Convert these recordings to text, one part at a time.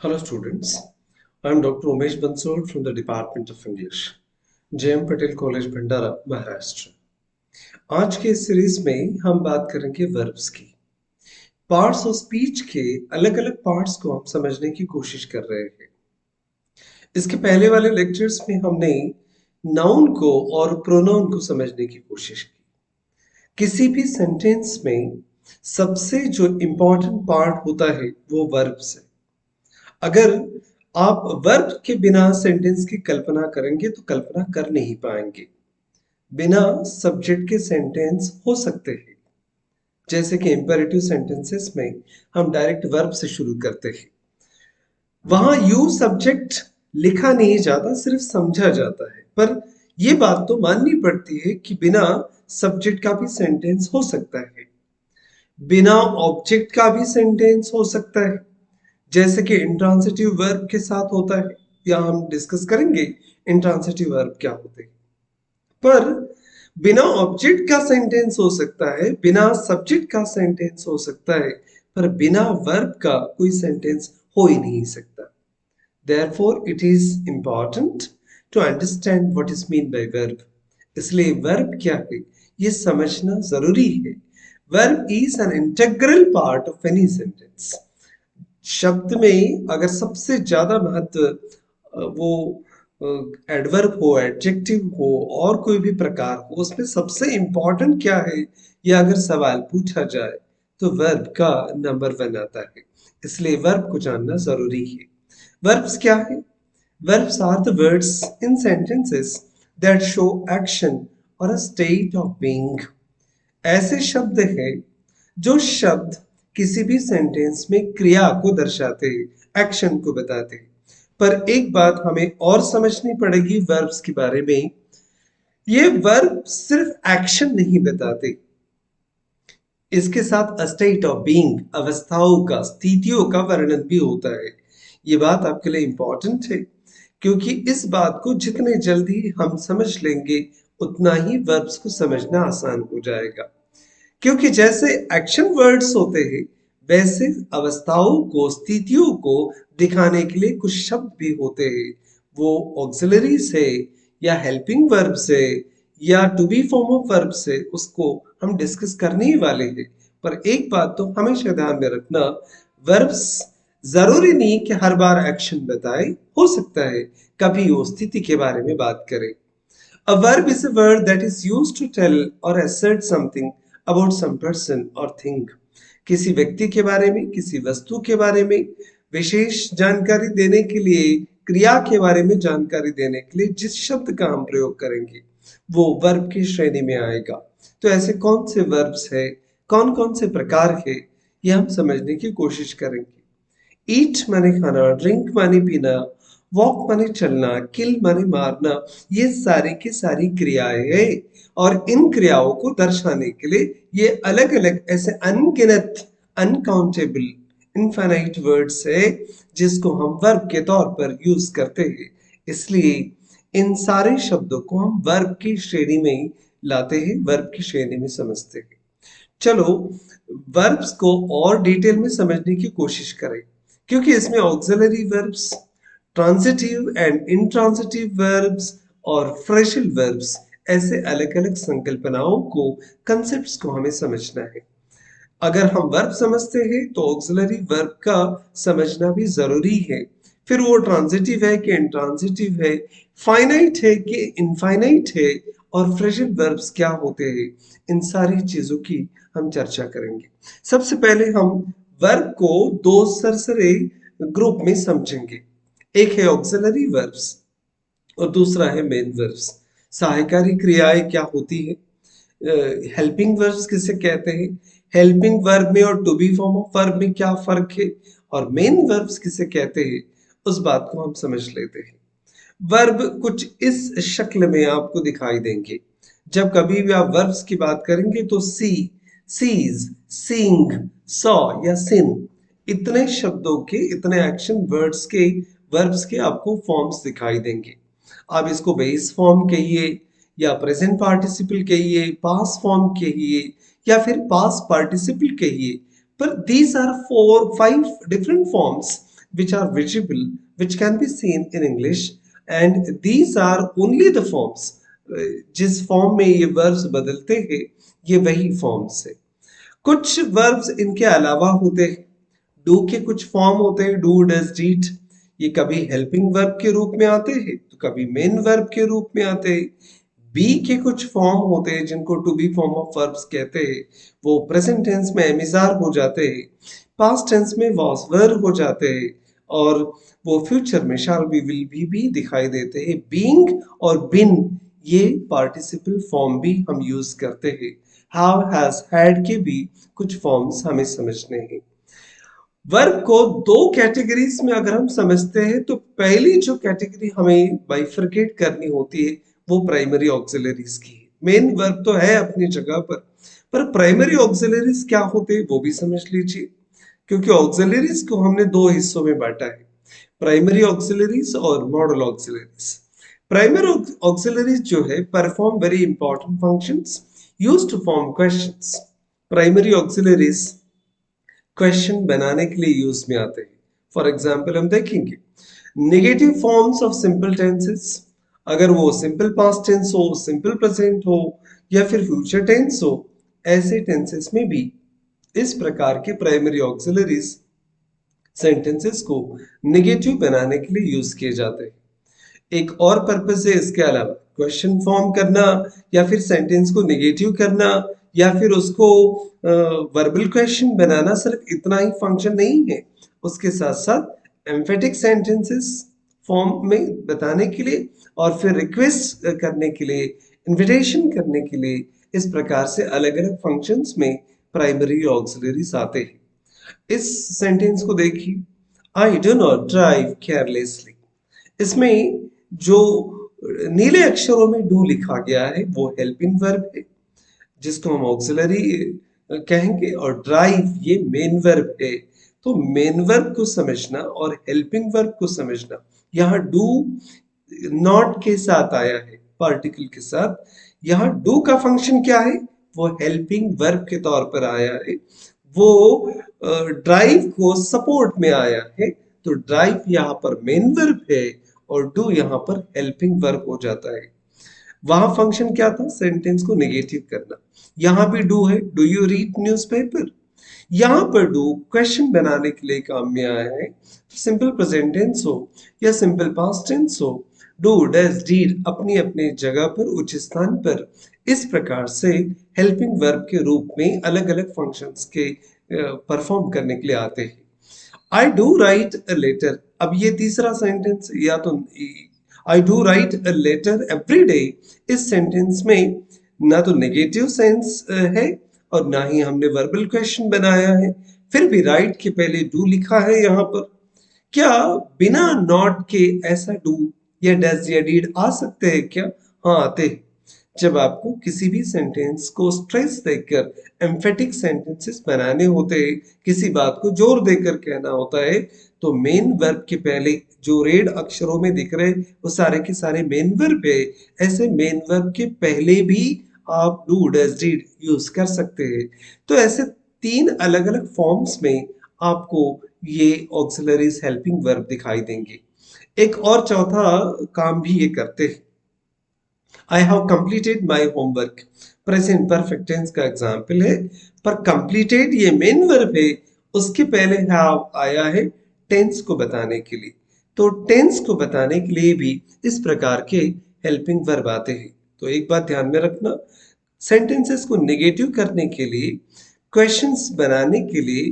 Hello students, I am Dr. Umesh Bansod from the Department of English, JM Patel College भंडारा महाराष्ट्र। आज के इस series में हम बात करेंगे वर्ब्स की। पार्ट्स ऑफ स्पीच के अलग अलग पार्ट्स को हम समझने की कोशिश कर रहे हैं। इसके पहले वाले लेक्चर्स में हमने नाउन को और प्रोनाउन को समझने की कोशिश की। किसी भी सेंटेंस में सबसे जो इम्पोर्टेंट पार्ट होता है वो वर्ब्स है। अगर आप वर्ब के बिना सेंटेंस की कल्पना करेंगे तो कल्पना कर नहीं पाएंगे। बिना सब्जेक्ट के सेंटेंस हो सकते हैं, जैसे कि इंपेरेटिव सेंटेंसेस में हम डायरेक्ट वर्ब से शुरू करते हैं। वहां यू सब्जेक्ट लिखा नहीं जाता, सिर्फ समझा जाता है। पर यह बात तो माननी पड़ती है कि बिना सब्जेक्ट का भी सेंटेंस हो सकता है, बिना ऑब्जेक्ट का भी सेंटेंस हो सकता है, जैसे कि इंट्रांसिटिव वर्ब के साथ होता है, या हम डिस्कस करेंगे इंट्रांसिटिव वर्ब क्या होते हैं। पर बिना ऑब्जेक्ट का सेंटेंस हो सकता है, बिना सब्जेक्ट का सेंटेंस हो सकता है, पर बिना वर्ब का कोई सेंटेंस हो ही नहीं सकता। Therefore, it is important to understand what is meant by verb. इसलिए वर्ब क्या है ये समझना जरूरी है। Verb is an integral part of any sentence. शब्द में अगर सबसे ज्यादा महत्व वो एडवर्ब हो, एडजेक्टिव हो और कोई भी प्रकार हो, उसमें सबसे इंपॉर्टेंट क्या है, ये अगर सवाल पूछा जाए तो वर्ब का नंबर 1 आता है। इसलिए वर्ब को जानना जरूरी है। वर्ब्स क्या है? Verbs are the words in sentences that show action or a state of being. ऐसे शब्द हैं जो शब्द किसी भी सेंटेंस में क्रिया को दर्शाते हैं, एक्शन को बताते हैं। पर एक बात हमें और समझनी पड़ेगी वर्ब्स के बारे में। ये वर्ब सिर्फ एक्शन नहीं बताते, इसके साथ स्टेट ऑफ बीइंग, अवस्थाओं का, स्थितियों का वर्णन भी होता है। ये बात आपके लिए इंपॉर्टेंट है, क्योंकि इस बात को जितने जल्दी हम समझ लेंगे उतना ही वर्ब्स को समझना आसान हो जाएगा। क्योंकि जैसे एक्शन वर्ड्स होते हैं, वैसे अवस्थाओं को, स्थितियों को दिखाने के लिए कुछ शब्द भी होते हैं। वो ऑक्सिलरी से या हेल्पिंग वर्ब से या to be form of verb से, उसको हम डिस्कस करने ही वाले हैं। पर एक बात तो हमेशा ध्यान में रखना, वर्ब्स जरूरी नहीं कि हर बार एक्शन बताए, हो सकता है कभी वो स्थिति के बारे में बात करे। A verb is a word that is used to tell or assert something about some person or thing. किसी व्यक्ति के बारे में, किसी वस्तु के बारे में विशेष जानकारी देने के लिए, क्रिया के बारे में जानकारी देने के लिए जिस शब्द का हम प्रयोग करेंगे वो वर्ब की श्रेणी में आएगा। तो ऐसे कौन से वर्ब्स है, कौन कौन से प्रकार है, ये हम समझने की कोशिश करेंगे। ईट माने खाना, ड्रिंक माने पीना, वॉक माने चलना, किल माने मारना, ये सारी की सारी क्रियाएं हैं। और इन क्रियाओं को दर्शाने के लिए ये अलग अलग ऐसे अनगिनत, अनकाउंटेबल, इनफाइनाइट वर्ड्स है जिसको हम वर्ब के तौर पर यूज करते हैं। इसलिए इन सारे शब्दों को हम वर्ब की श्रेणी में लाते हैं, वर्ब की श्रेणी में समझते हैं। चलो वर्ब्स को और डिटेल में समझने की कोशिश करें, क्योंकि इसमें auxiliary verbs, transitive and intransitive verbs और फ्रेशल वर्ब्स, ऐसे अलग अलग संकल्पनाओं को, कंसेप्ट्स को हमें समझना है। अगर हम वर्ब समझते हैं तो ऑक्सिलरी वर्ब का समझना भी जरूरी है। फिर वो ट्रांजिटिव है कि इंट्रांजिटिव है, फाइनाइट है कि इनफाइनाइट है, और फ्रेशल वर्ब्स क्या होते हैं, इन सारी चीजों की हम चर्चा करेंगे। सबसे पहले हम वर्ब को दो सरसरे ग्रुप में समझेंगे। एक है ऑक्सिलरी वर्ब्स और दूसरा है मेन वर्ब्स। सहायकारी क्रियाएं क्या होती है, हेल्पिंग वर्ब्स किसे कहते हैं, हेल्पिंग वर्ब में और to be form of verb में क्या फर्क है, और मेन वर्ब्स किसे कहते हैं, उस बात को हम समझ लेते हैं। वर्ब कुछ इस शक्ल में आपको दिखाई देंगे। जब कभी भी आप वर्ब्स की बात करेंगे तो सी, सीज, सीइंग, सॉ या सिन, इतने शब्दों के, इतने एक्शन वर्ड्स के, वर्ब्स के आपको फॉर्म्स दिखाई देंगे। आप इसको बेस फॉर्म कहिए या प्रेजेंट पार्टिसिपल कहिए, पास फॉर्म कहिए या फिर पास पार्टिसिपल कहिए, पर these are 4-5 different forms which are visible, which can be seen in English, and these are only the forms. जिस फॉर्म में ये वर्ब्स बदलते हैं ये वही फॉर्म्स है। कुछ वर्ब्स इनके अलावा होते हैं। डू के कुछ फॉर्म होते हैं, डू, डज, डीड। ये कभी हेल्पिंग वर्ब के रूप में आते हैं तो कभी मेन वर्ब के रूप में आते हैं। बी के कुछ फॉर्म होते हैं जिनको to be form of verbs कहते हैं, वो प्रेजेंट टेंस में एमिजार हो जाते हैं, पास्ट टेंस में वॉस वर हो जाते हैं, और वो फ्यूचर में शाल बी, विल भी दिखाई देते हैं। बीइंग और बिन ये पार्टिसिपल फॉर्म भी हम यूज करते हैं। हैव, हैज, हैड के भी कुछ फॉर्म्स हमें समझने हैं। वर्ब को दो कैटेगरीज में अगर हम समझते हैं तो पहली जो कैटेगरी हमें बाइफरकेट करनी होती है वो प्राइमरी ऑक्सिलरीज की है। मेन वर्ब तो है अपनी जगह पर प्राइमरी ऑक्सिलरीज क्या होते हैं वो भी समझ लीजिए, क्योंकि ऑक्सिलरीज को हमने दो हिस्सों में बांटा है, प्राइमरी ऑक्सिलरीज और मॉडल ऑक्सिलरीज। प्राइमरी ऑक्सिलरीज जो है perform very important functions used to form questions. Primary auxiliaries question बनाने के लिए यूज में आते हैं। फॉर एग्जाम्पल हम देखेंगे negative forms of simple tenses, अगर वो सिंपल पास्ट टेंस हो, सिंपल प्रेजेंट हो या फिर फ्यूचर टेंस हो, ऐसे टेंसेस में भी इस प्रकार के प्राइमरी ऑक्सिलरीज सेंटेंसेस को नेगेटिव बनाने के लिए यूज किए जाते हैं। एक और पर्पस है इसके अलावा, क्वेश्चन फॉर्म करना या फिर सेंटेंस को नेगेटिव करना या फिर उसको वर्बल क्वेश्चन बनाना सिर्फ इतना ही फंक्शन नहीं है। उसके साथ साथ एम्फेटिक सेंटेंसेस फॉर्म में बताने के लिए और फिर रिक्वेस्ट करने के लिए, इनविटेशन करने के लिए, इस प्रकार से अलग अलग फंक्शंस में प्राइमरी ऑक्सिलरीज आते हैं। इस सेंटेंस को देखिए, I do not drive carelessly. इसमें जो नीले अक्षरों में डू लिखा गया है वो हेल्पिंग वर्ब है जिसको हम ऑक्सिलरी कहेंगे, और ड्राइव ये मेन वर्ब है। तो मेन वर्ब को समझना और हेल्पिंग वर्ब को समझना, यहाँ डू नॉट के साथ आया है, पार्टिकल के साथ। यहाँ डू का फंक्शन क्या है, वो हेल्पिंग वर्ब के तौर पर आया है, वो ड्राइव को सपोर्ट में आया है। तो ड्राइव यहाँ पर मेन वर्ब है और डू यहाँ पर हेल्पिंग वर्ब हो जाता है। वहां फंक्शन क्या था, सेंटेंस को नेगेटिव करना। यहां भी डू है, डू यू रीड न्यूज़पेपर। यहां पर डू क्वेश्चन बनाने के लिए काम में आया है, सिंपल प्रेजेंट टेंस हो या सिंपल पास्ट टेंस हो, डू, डज, डीड अपनी अपनी जगह पर, उच्च स्थान पर, इस प्रकार से हेल्पिंग वर्ब के रूप में अलग अलग फंक्शंस के परफॉर्म करने के लिए आते हैं। I do write a letter, अब ये तीसरा सेंटेंस, या तो I do write a letter every day, इस सेंटेंस में ना तो नेगेटिव सेंस है और ना ही हमने वर्बल क्वेश्चन बनाया है, फिर भी राइट के पहले डू लिखा है यहाँ पर। क्या बिना नॉट के ऐसा डू या डज या डीड आ सकते हैं क्या? हाँ, आते हैं। जब आपको किसी भी सेंटेंस को स्ट्रेस देकर एम्फेटिक सेंटेंसेस बनाने होते हैं, किसी बात को जोर देकर कहना होता है, तो मेन वर्ब के पहले जो रेड अक्षरों में दिख रहे वो सारे के सारे मेन वर्ब है। ऐसे मेन वर्ब के पहले भी आप डू, डज, डीड यूज कर सकते हैं। तो ऐसे तीन अलग अलग फॉर्म्स में आपको ये ऑक्सिलरीज हेल्पिंग वर्ब दिखाई देंगे। एक और चौथा काम भी ये करते हैं, I have completed my homework. Present perfect tense का एग्जाम्पल है, पर कंप्लीटेड ये मेन वर्ब है, उसके पहले हैव आया है टेंस को बताने के लिए। तो टेंस को बताने के लिए भी इस प्रकार के हेल्पिंग वर्ब आते हैं। तो एक बात ध्यान में रखना, सेंटेंसेस को नेगेटिव करने के लिए, क्वेश्चंस बनाने के लिए,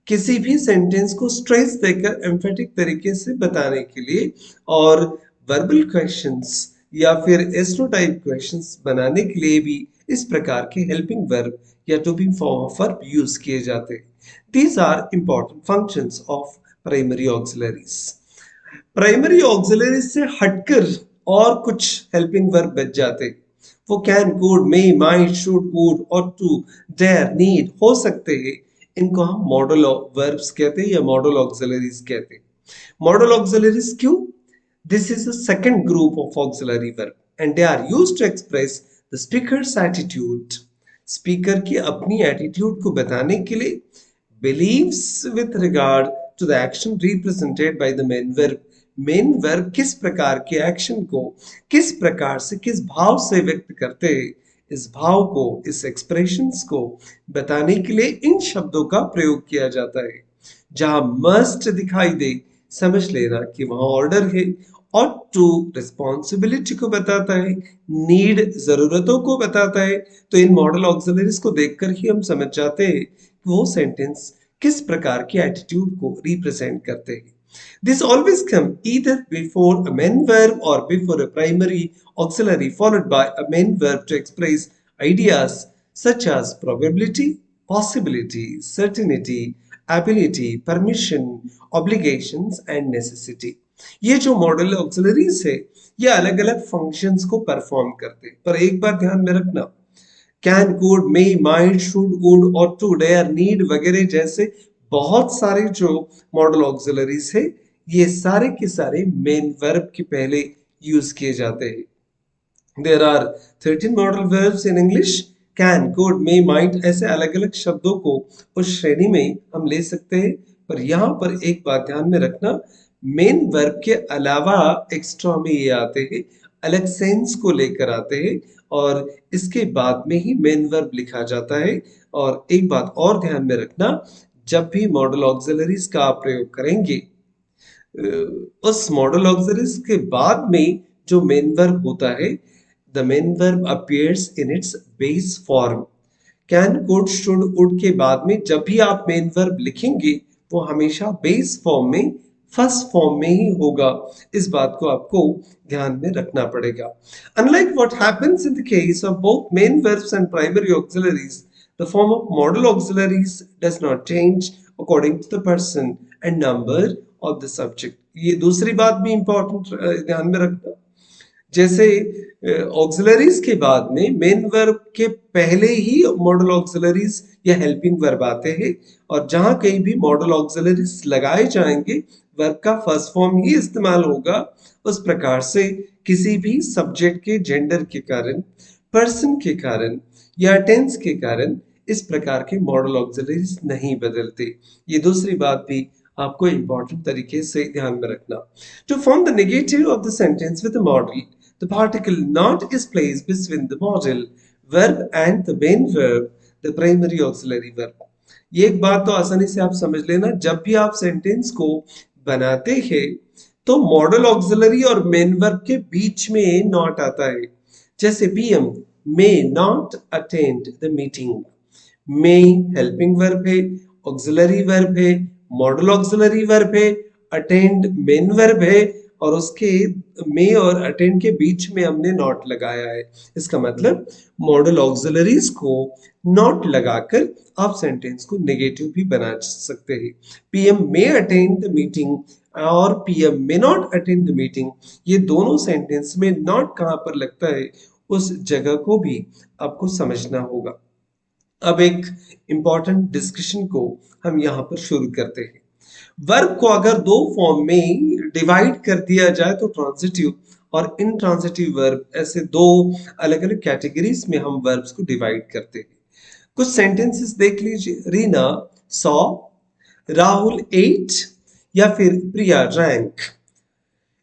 किसी भी सेंटेंस को स्ट्रेस देकर एम्फेटिक तरीके से बताने के लिए, और वर्बल क्वेश्चंस या फिर एस्ट्रोटाइप क्वेश्चंस बनाने के लिए भी इस प्रकार के हेल्पिंग वर्ब या to be form of verb use किए जाते हैं। These are important functions of primary auxiliaries. Primary auxiliaries से हटकर और कुछ हेल्पिंग वर्ब बच जाते, वो can, could, may, might, should, would, ought to, dare, need हो सकते हैं। इनको हम मॉडल वर्ब्स कहते हैं या मॉडल ऑक्सिलरीज कहते हैं। मॉडल ऑक्सिलरीज क्यों? This is a second group of auxiliary verb and they are used to express the speaker's attitude. Speaker की अपनी एटीट्यूड को बताने के लिए, beliefs with regard to the action represented by the main verb. Main verb किस प्रकार के action को किस प्रकार से किस भाव से व्यक्त करते हैं, इस भाव को इस एक्सप्रेशंस को बताने के लिए इन शब्दों का प्रयोग किया जाता है। जहां मस्ट दिखाई दे समझ लेना कि वहां ऑर्डर है, और टू रिस्पॉन्सिबिलिटी को बताता है, नीड जरूरतों को बताता है। तो इन मॉडल ऑक्सिलरीज को देखकर ही हम समझ जाते हैं कि वो सेंटेंस किस प्रकार की एटीट्यूड को रिप्रेजेंट करते हैं। This always come either before a main verb or before a primary auxiliary followed by a main verb to express ideas such as probability, possibility, certainty, ability, permission, obligations and necessity. ये जो model auxiliaries है ये अलग अलग functions को perform करते हैं, पर एक बात ध्यान में रखना, can, could, may, might, should, would और टू, डेयर, नीड वगैरह जैसे बहुत सारे जो मॉडल ऑक्सिलरीज है ये सारे के सारे मेन वर्ब के पहले यूज किए जाते हैं। There are 13 modal verbs in English. Can, could, may, might ऐसे अलग अलग शब्दों को उस श्रेणी में हम ले सकते हैं, पर यहाँ पर एक बात ध्यान में रखना, मेन वर्ब के अलावा एक्स्ट्रा में ये आते हैं, अलग सेंस को लेकर आते हैं और इसके बाद में ही मेन वर्ब लिखा जाता है। और एक बात और ध्यान में रखना, जब भी मॉडल ऑक्सिलरीज का आप प्रयोग करेंगे उस मॉडल ऑक्सिलरीज के बाद में जो मेन वर्ब होता है, the main verb appears in its base form. Can, could, should, would के बाद में जब भी आप मेन वर्ब लिखेंगे वो हमेशा बेस फॉर्म में फर्स्ट फॉर्म में ही होगा। इस बात को आपको ध्यान में रखना पड़ेगा। Unlike what happens in the case of both main verbs and primary auxiliaries, the form of modal auxiliaries does not change according to the person and number of the subject. ये दूसरी बात भी इंपॉर्टेंट ध्यान में रखना, जैसे auxiliaries के बाद में मेन वर्ब के पहले ही मॉडल ऑक्सिलरीज या हेल्पिंग वर्ब आते हैं, और जहां कहीं भी मॉडल ऑक्सिलरीज लगाए जाएंगे वर्ब का फर्स्ट फॉर्म ही इस्तेमाल होगा। उस प्रकार से किसी भी सब्जेक्ट के जेंडर के कारण, पर्सन के कारण या टेंस के कारण इस प्रकार के मॉडल ऑक्सिलरीज नहीं बदलते। ये दूसरी बात भी आपको इंपॉर्टेंट तरीके से ध्यान में रखना। To form the negative of the sentence with the modal, the particle not is placed between the modal verb and the main verb, the primary auxiliary verb. ये एक बात तो आसानी से आप समझ लेना, जब भी आप सेंटेंस को बनाते हैं तो मॉडल ऑक्सिलरी और मेन वर्ब के बीच में नॉट आता है। जैसे PM may not attend the meeting. may helping verb है, ऑक्सिलरी वर्ब है, मॉडल ऑक्सिलरी वर्ब है, अटेंड मेन वर्ब है और उसके में और अटेंड के बीच में हमने नॉट लगाया है। इसका मतलब मॉडल ऑक्सिलरीज को नॉट लगाकर आप सेंटेंस को नेगेटिव भी बना सकते हैं। PM may attend the meeting और PM may not attend the meeting, ये दोनों सेंटेंस में नॉट कहां पर लगता है उस जगह को भी आपको समझना होगा। अब एक इंपॉर्टेंट डिस्कशन को हम यहाँ पर शुरू करते हैं। वर्ब को अगर दो फॉर्म में डिवाइड कर दिया जाए तो ट्रांजिटिव और इनट्रांजिटिव वर्ब, ऐसे दो अलग अलग कैटेगरीज में हम वर्ब्स को डिवाइड करते हैं। कुछ सेंटेंसेस देख लीजिए, रीना सॉ, राहुल एट या फिर प्रिया रैंक।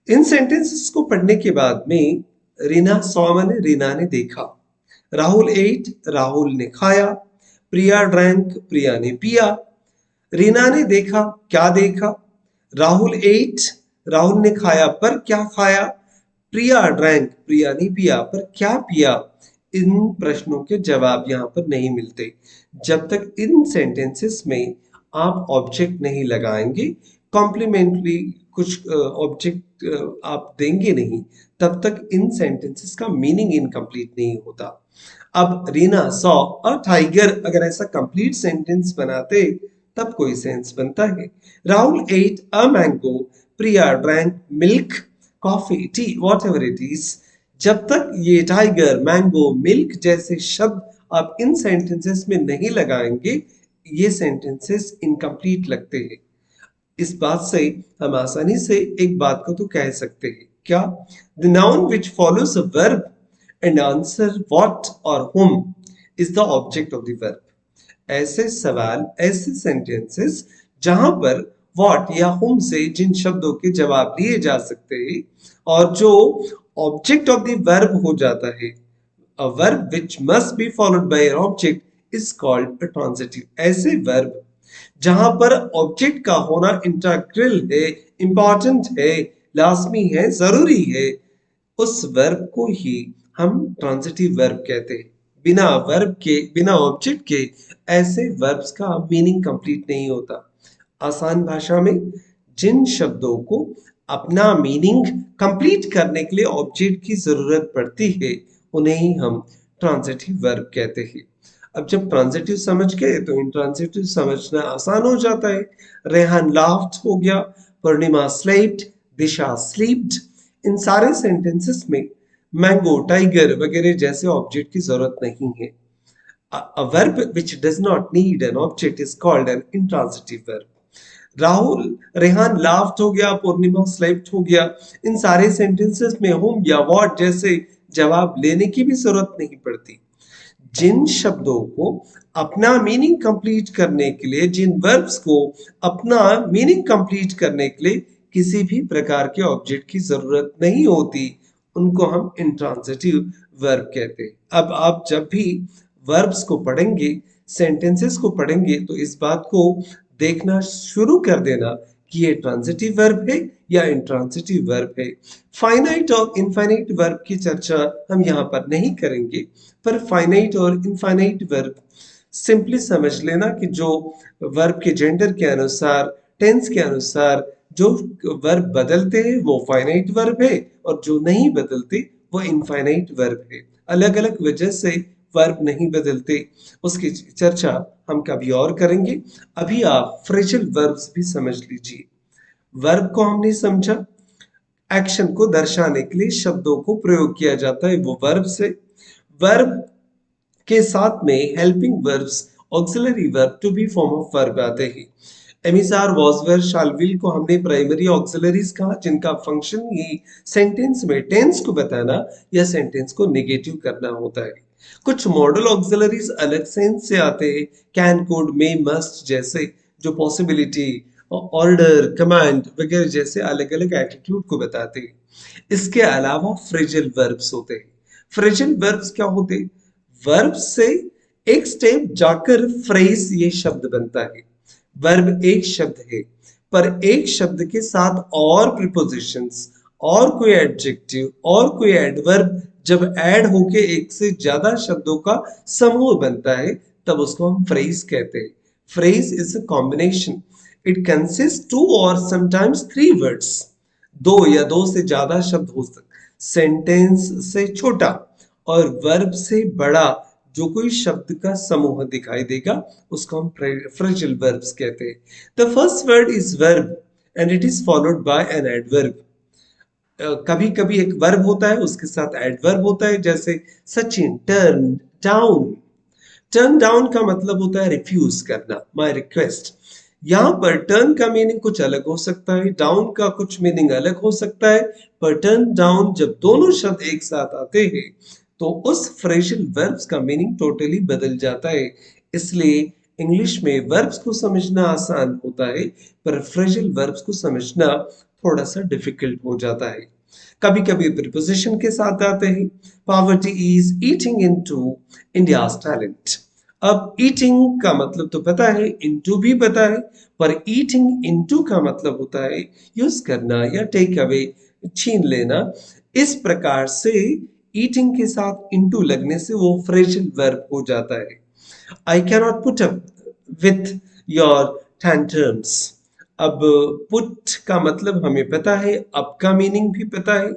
इन सेंटेंसेस को पढ़ने के बाद में रीना सॉ माने रीना ने देखा, राहुल एट राहुल ने खाया, प्रिया ड्रैंक प्रिया ने पिया। रीना ने देखा, क्या देखा? राहुल एट राहुल ने खाया पर क्या खाया? प्रिया ड्रैंक प्रिया ने पिया पर क्या पिया? इन प्रश्नों के जवाब यहाँ पर नहीं मिलते जब तक इन सेंटेंसेस में आप ऑब्जेक्ट नहीं लगाएंगे, कॉम्प्लीमेंट्री कुछ ऑब्जेक्ट आप देंगे नहीं, तब तक इन सेंटेंसेस का मीनिंग इनकम्प्लीट नहीं होता। अब रीना सॉ अ टाइगर, अगर ऐसा कंप्लीट सेंटेंस बनाते तब कोई सेंस बनता है। Rahul at a mango, Priya drank milk, coffee, T, whatever it is. जब तक ये टाइगर, मैंगो, मिल्क जैसे शब्द आप इन सेंटेंसेस में नहीं लगाएंगे, ये सेंटेंसेस इनकम्प्लीट लगते हैं। इस बात से हम आसानी से एक बात को तो कह सकते हैं, क्या? The noun which follows a verb and answer what और whom is the object of the verb. ऐसे सवाल, ऐसे सेंटेंसेस जहां पर व्हाट या whom से जिन शब्दों के जवाब लिए जा सकते हैं और जो ऑब्जेक्ट ऑफ द वर्ब हो जाता है। A verb which must be followed by an object is called a transitive. ऐसे वर्ब जहां पर ऑब्जेक्ट का होना इंटीग्रल है, इंपॉर्टेंट है, लाजमी है, जरूरी है, उस वर्ब को ही हम ट्रांजिटिव वर्ब कहते हैं। बिना वर्ब के, बिना ऑब्जेक्ट के ऐसे वर्ब्स का मीनिंग कंप्लीट नहीं होता। आसान भाषा में जिन शब्दों को अपना मीनिंग कंप्लीट करने के लिए ऑब्जेक्ट की जरूरत पड़ती है उन्हें ही हम ट्रांजिटिव वर्ब कहते हैं। अब जब ट्रांजिटिव समझ गए तो इंट्रांजिटिव समझना आसान हो जाता है। रेहान लाफ्ड हो गया, पूर्णिमा स्लेप्ड, दिशा स्लीप्ड। इन सारे सेंटेंसेस में मैंगो, टाइगर वगैरह जैसे ऑब्जेक्ट की जरूरत नहीं है। A verb which does not need an object is called an intransitive verb. Rahul, Rehan laughed हो गया, पूर्णिमा स्लेप्ट हो गया। इन सारे सेंटेंसेस में whom या what जैसे जवाब लेने की भी जरूरत नहीं पड़ती। जिन शब्दों को अपना मीनिंग कंप्लीट करने के लिए, जिन वर्ब्स को अपना मीनिंग कंप्लीट करने के लिए किसी भी प्रकार के ऑब्जेक्ट की जरूरत नहीं होती, उनको हम इंट्रांजिटिव वर्ब कहते हैं। अब आप जब भी वर्ब्स को पढ़ेंगे, सेंटेंसेस को पढ़ेंगे, तो इस बात को देखना शुरू कर देना कि ये ट्रांजिटिव वर्ब है या इंट्रांजिटिव वर्ब है। फाइनाइट और इनफाइनाइट वर्ब की चर्चा हम यहाँ पर नहीं करेंगे, पर फाइनाइट और इनफाइनाइट वर्ब सिंपली समझ लेना कि जो वर्ब के जेंडर के अनुसार, टेंस के अनुसार जो वर्ब बदलते हैं वो फाइनाइट वर्ब है और जो नहीं बदलते वो इनफाइनाइट वर्ब है। अलग अलग वजह से वर्ब नहीं बदलते, उसकी चर्चा हम कभी और करेंगे। अभी आप फ्रेजल वर्ब्स भी समझ लीजिए। वर्ब को हमने समझा, एक्शन को दर्शाने के लिए शब्दों को प्रयोग किया जाता है वो वर्ब से। वर्ब के साथ में helping verbs, auxiliary verb, to be form of verb आते हैं। Am is are, was, were, shall, will को हमने प्राइमरी ऑक्सिलरीज कहा, जिनका फंक्शन ही सेंटेंस में टेंस को बताना या सेंटेंस को नेगेटिव करना होता है। कुछ मॉडल ऑक्सिलरीज अलग सेंस से आते हैं, कैन, कुड, मे, मस्ट जैसे, जो पॉसिबिलिटी, ऑर्डर, कमांड वगैरह जैसे अलग अलग एटीट्यूड को बताते हैं। इसके अलावा फ्रेजल वर्ब्स होते हैं। फ्रेजल वर्ब्स क्या होते हैं? वर्ब से एक स्टेप जाकर फ्रेज ये शब्द बनता है। वर्ब एक शब्द है, पर एक शब्द के साथ और प्रीपोजिशंस और कोई एडजेक्टिव और कोई एडवर्ब जब ऐड होके एक से ज्यादा शब्दों का समूह बनता है तब उसको हम फ्रेज कहते हैं। Phrase is a combination, it consist to और समटाइम्स थ्री वर्ड्स। दो या दो से ज्यादा शब्द हो सकते, सेंटेंस से छोटा और वर्ब से बड़ा जो कोई शब्द का समूह दिखाई देगा उसको हम फ्रेजल वर्ब्स कहते हैं। The first word is verb and it is followed by an adverb. कभी कभी एक वर्ब होता है उसके साथ एडवर्ब होता है, जैसे Sachin turn down. Turn down का मतलब होता है रिफ्यूज करना, माय रिक्वेस्ट। यहाँ पर टर्न का मीनिंग कुछ अलग हो सकता है, डाउन का कुछ मीनिंग अलग हो सकता है, पर टर्न डाउन जब दोनों शब्द एक साथ आते हैं तो उस फ्रेजल वर्ब्स का मीनिंग टोटली बदल जाता है। इसलिए इंग्लिश में वर्ब्स को समझना आसान होता है, पर फ्रेजल वर्ब्स को समझना थोड़ा सा डिफिकल्ट हो जाता है। कभी कभी प्रीपोजिशन के साथ आते हैं। Poverty is eating into India's talent. अब ईटिंग का मतलब तो पता है, इनटू भी पता है, पर ईटिंग इनटू का मतलब होता है यूज करना या टेक अवे, छीन लेना। इस प्रकार से ईटिंग के साथ इनटू लगने से वो फ्रेजल वर्ब हो जाता है। I cannot put up with your tantrums। अब पुट का मतलब हमें पता है, अप का मीनिंग भी पता है,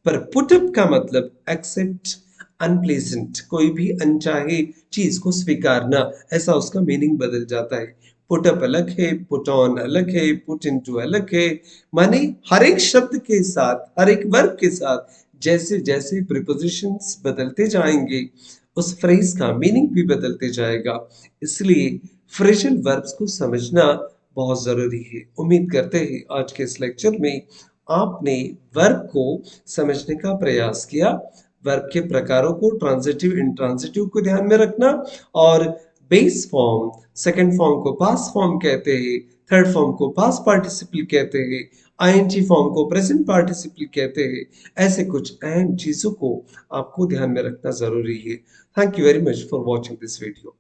पर पुट अप का मतलब एक्सेप्ट अनप्लेजेंट, कोई भी अनचाहे चीज को स्वीकारना, ऐसा उसका मीनिंग बदल जाता है। पुट अप अलग है, पुट ऑन अलग है, पुट इनटू अलग है। माने हर एक शब्द के साथ, हर एक वर्ब के साथ जैसे जैसे प्रीपोजिशंस बदलते जाएंगे उस फ्रेज का मीनिंग भी बदलते जाएगा। इसलिए फ्रेजल वर्ब्स को समझना बहुत जरूरी है। उम्मीद करते हैं आज के इस लेक्चर में आपने वर्ब को समझने का प्रयास किया। वर्ब के प्रकारों को, ट्रांजिटिव, इंट्रांजिटिव को ध्यान में रखना, और बेस फॉर्म, सेकंड फॉर्म को पास्ट फॉर्म कहते हैं, थर्ड फॉर्म को पास्ट पार्टिसिपल कहते हैं, आईएनजी फॉर्म को प्रेजेंट पार्टिसिपल कहते हैं। ऐसे कुछ अहम चीजों को आपको ध्यान में रखना जरूरी है। Thank you very much for watching this video.